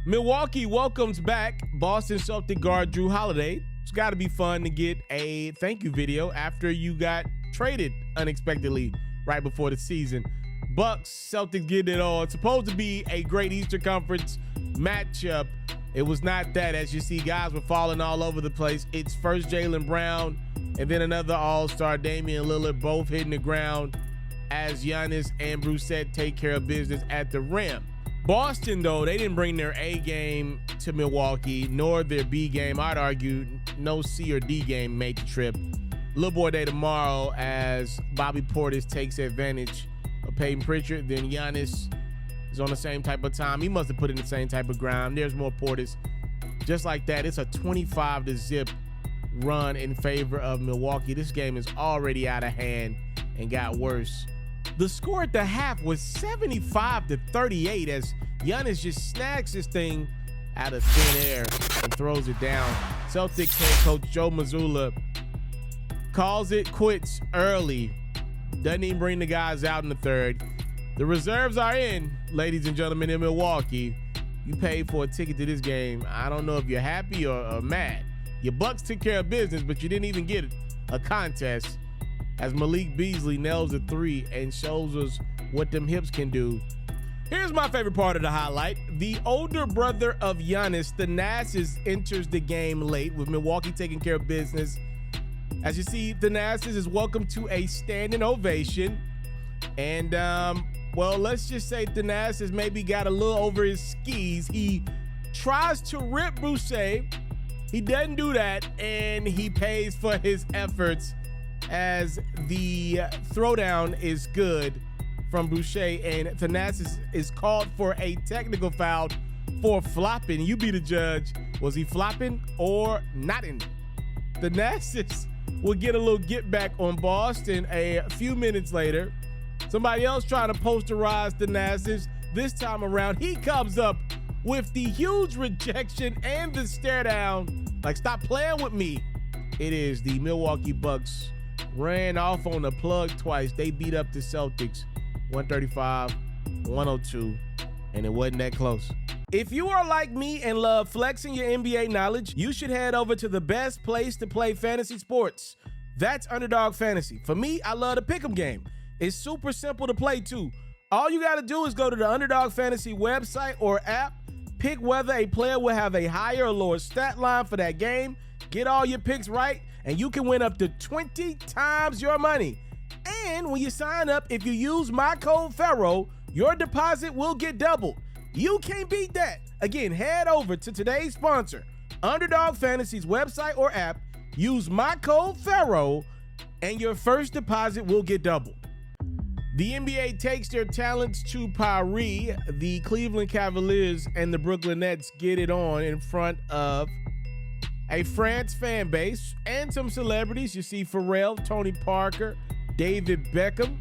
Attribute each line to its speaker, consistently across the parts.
Speaker 1: Milwaukee welcomes back Boston Celtics guard Drew Holiday. It's got to be fun to get a thank you video after you got traded unexpectedly right before the season. Bucks, Celtics get it all. It's supposed to be a great Eastern Conference matchup. It was not that. As you see, guys were falling all over the place. It's first Jaylen Brown and then another all-star, Damian Lillard, both hitting the ground as Giannis and Brissett take care of business at the rim. Boston, though, they didn't bring their A game to Milwaukee, nor their B game. I'd argue no C or D game made the trip. Little boy day tomorrow as Bobby Portis takes advantage of Peyton Pritchard. Then Giannis is on the same type of time. He must have put in the same type of grind. There's more Portis. Just like that, it's a 25-0 run in favor of Milwaukee. This game is already out of hand and got worse. The score at the half was 75-38 as Giannis just snags this thing out of thin air and throws it down. Celtics head coach Joe Mazulla calls it quits early. Doesn't even bring the guys out in the third. The reserves are in, ladies and gentlemen, in Milwaukee. You paid for a ticket to this game. I don't know if you're happy or mad. Your Bucks took care of business, but you didn't even get a contest. As Malik Beasley nails a three and shows us what them hips can do. Here's my favorite part of the highlight. The older brother of Giannis, Thanasis, enters the game late with Milwaukee taking care of business. As you see, Thanasis is welcomed to a standing ovation. And, well, let's just say Thanasis maybe got a little over his skis. He tries to rip Brissett. He doesn't do that, and he pays for his efforts as the throwdown is good from Brissett, and Thanasis is called for a technical foul for flopping. You be the judge. Was he flopping or notting? Thanasis will get a little get back on Boston a few minutes later. Somebody else trying to posterize Thanasis. This time around, he comes up with the huge rejection and the stare down. Like, stop playing with me. It is the Milwaukee Bucks. Ran off on the plug twice. They beat up the Celtics 135-102, and it wasn't that close. If you are like me and love flexing your NBA knowledge, you should head over to the best place to play fantasy sports. That's Underdog Fantasy. For me, I love the pick'em game. It's super simple to play too. All you got to do is go to the Underdog Fantasy website or app, pick whether a player will have a higher or lower stat line for that game, get all your picks right, and you can win up to 20 times your money. And when you sign up, if you use my code FERRO, your deposit will get doubled. You can't beat that. Again, head over to today's sponsor, Underdog Fantasy's website or app, use my code FERRO, and your first deposit will get doubled. The NBA takes their talents to Paris. The Cleveland Cavaliers and the Brooklyn Nets get it on in front of a France fan base and some celebrities. You see Pharrell, Tony Parker, David Beckham.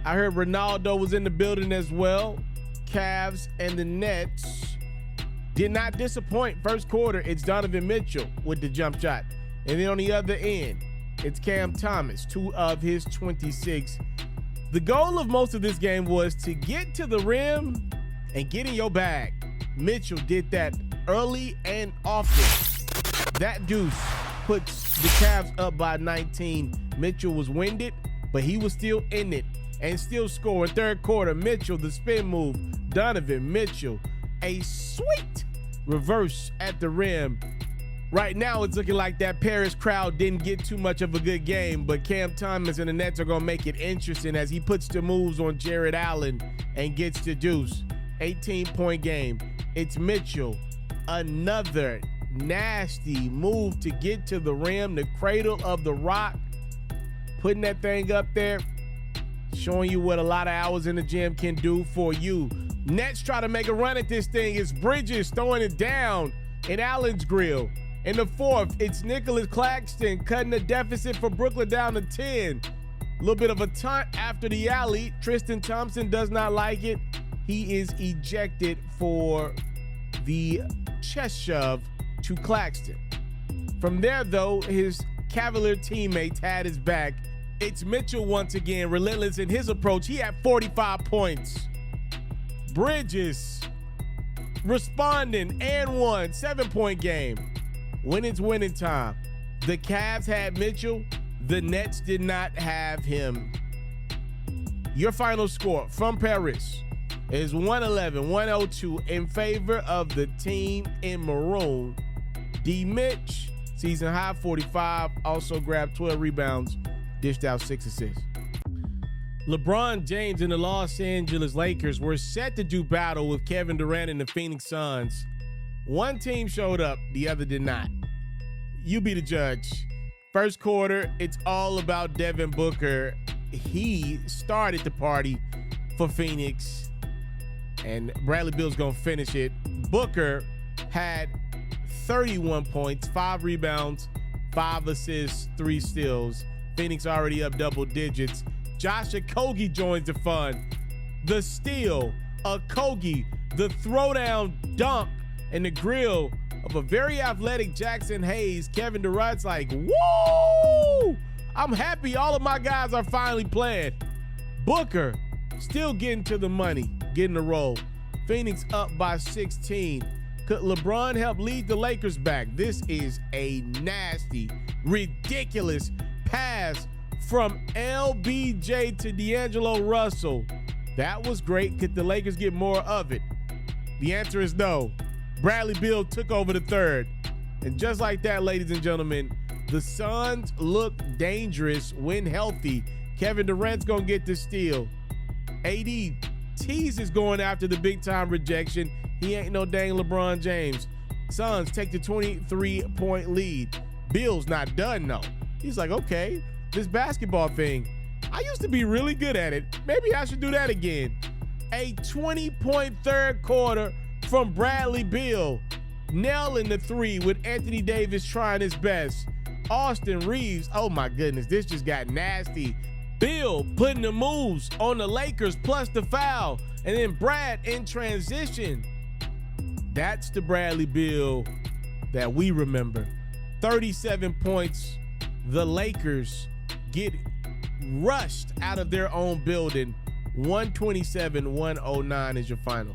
Speaker 1: I heard Ronaldo was in the building as well. Cavs and the Nets did not disappoint. First quarter, it's Donovan Mitchell with the jump shot. And then on the other end, it's Cam Thomas, 2 of his 26. The goal of most of this game was to get to the rim and get in your bag. Mitchell did that early and often. That deuce puts the Cavs up by 19. Mitchell was winded, but he was still in it and still scoring. Third quarter, Mitchell, the spin move. Donovan Mitchell, a sweet reverse at the rim. Right now, it's looking like that Paris crowd didn't get too much of a good game, but Cam Thomas and the Nets are going to make it interesting as he puts the moves on Jared Allen and gets the deuce. 18-point game. It's Mitchell. Another nasty move to get to the rim, the cradle of the rock, putting that thing up there, showing you what a lot of hours in the gym can do for you. Nets try to make a run at this thing. It's Bridges throwing it down in Allen's grill. In the fourth, it's Nicholas Claxton cutting the deficit for Brooklyn down to 10. A little bit of a taunt after the alley. Tristan Thompson does not like it. He is ejected for the chest shove to Claxton. From there, though, his Cavalier teammates had his back. It's Mitchell once again, relentless in his approach. He had 45 points. Bridges responding and one. 7-point game. When it's winning time. The Cavs had Mitchell. The Nets did not have him. Your final score from Paris is 111-102 in favor of the team in maroon. D. Mitch, season high 45, also grabbed 12 rebounds, dished out 6 assists. LeBron James and the Los Angeles Lakers were set to do battle with Kevin Durant and the Phoenix Suns. One team showed up, the other did not. You be the judge. First quarter, it's all about Devin Booker. He started the party for Phoenix, and Bradley Beal's gonna finish it. Booker had 31 points, 5 rebounds, 5 assists, 3 steals. Phoenix already up double digits. Josh Okogie joins the fun. The steal, Okogie, the throwdown dunk, and the grill of a very athletic Jackson Hayes. Kevin Durant's like, woo! I'm happy all of my guys are finally playing. Booker still getting to the money, getting the roll. Phoenix up by 16. Could LeBron help lead the Lakers back? This is a nasty, ridiculous pass from LBJ to D'Angelo Russell. That was great. Could the Lakers get more of it? The answer is no. Bradley Beal took over the third. And just like that, ladies and gentlemen, the Suns look dangerous when healthy. Kevin Durant's going to get the steal. AD teases going after the big-time rejection. He ain't no dang LeBron James. Suns take the 23-point lead. Beal's not done, though. He's like, okay, this basketball thing, I used to be really good at it. Maybe I should do that again. A 20-point third quarter from Bradley Beal. Nailing the three with Anthony Davis trying his best. Austin Reeves, oh my goodness, this just got nasty. Beal putting the moves on the Lakers plus the foul. And then Brad in transition. That's the Bradley Beal that we remember. 37 points. The Lakers get rushed out of their own building. 127-109 is your final.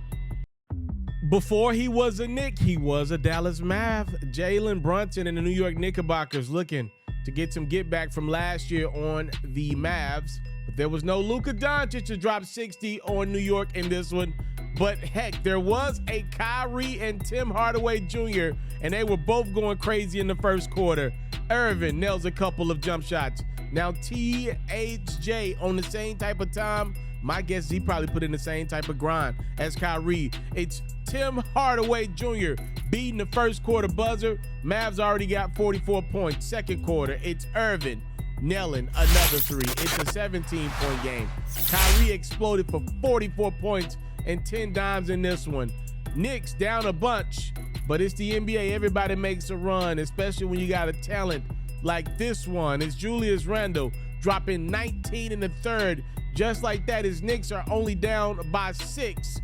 Speaker 1: Before he was a Knick, he was a Dallas Mav. Jalen Brunson and the New York Knickerbockers looking to get some get back from last year on the Mavs. But there was no Luka Doncic to drop 60 on New York in this one. But heck, there was a Kyrie and Tim Hardaway Jr., and they were both going crazy in the first quarter. Irvin nails a couple of jump shots. Now THJ on the same type of time. My guess is he probably put in the same type of grind as Kyrie. It's Tim Hardaway Jr. beating the first quarter buzzer. Mavs already got 44 points. Second quarter, it's Irvin nailing another three. It's a 17-point game. Kyrie exploded for 44 points and 10 dimes in this one. Knicks down a bunch, but it's the NBA. Everybody makes a run, especially when you got a talent like this one. It's Julius Randle dropping 19 in the third. Just like that, his Knicks are only down by 6.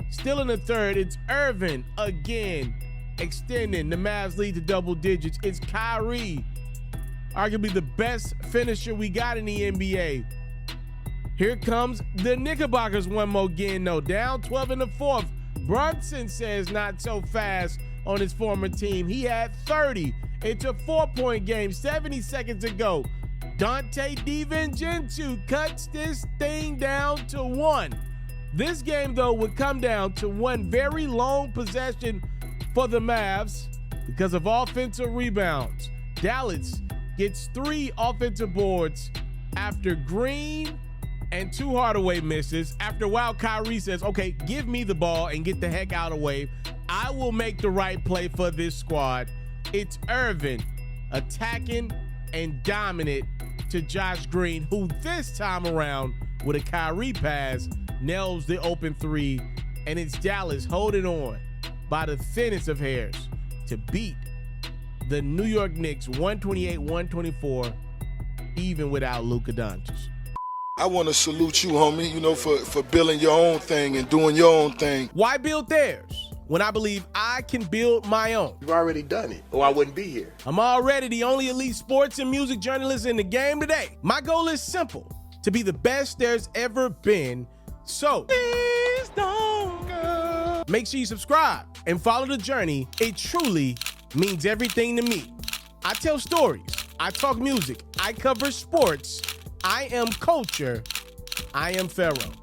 Speaker 1: Still in the third, it's Irvin again, extending the Mavs lead to double digits. It's Kyrie, arguably the best finisher we got in the NBA. Here comes the Knickerbockers one more again, though. Down 12 in the fourth. Brunson says not so fast on his former team. He had 30. It's a 4-point game, 70 seconds to go. Dante DiVincenzo cuts this thing down to 1. This game, though, would come down to one very long possession for the Mavs because of offensive rebounds. Dallas gets 3 offensive boards after Green and 2 Hardaway misses. After a while, Kyrie says, okay, give me the ball and get the heck out of the way. I will make the right play for this squad. It's Irvin attacking and dominant to Josh Green, who this time around with a Kyrie pass nails the open 3, and it's Dallas holding on by the thinnest of hairs to beat the New York Knicks 128-124, even without Luka Doncic.
Speaker 2: I want to salute you, homie, you know, for building your own thing and doing your own thing.
Speaker 1: Why build theirs when I believe I can build my own?
Speaker 3: You've already done it, or I wouldn't be here.
Speaker 1: I'm already the only elite sports and music journalist in the game today. My goal is simple, to be the best there's ever been. So please don't go. Make sure you subscribe and follow the journey. It truly means everything to me. I tell stories. I talk music. I cover sports. I am culture. I am FERRO.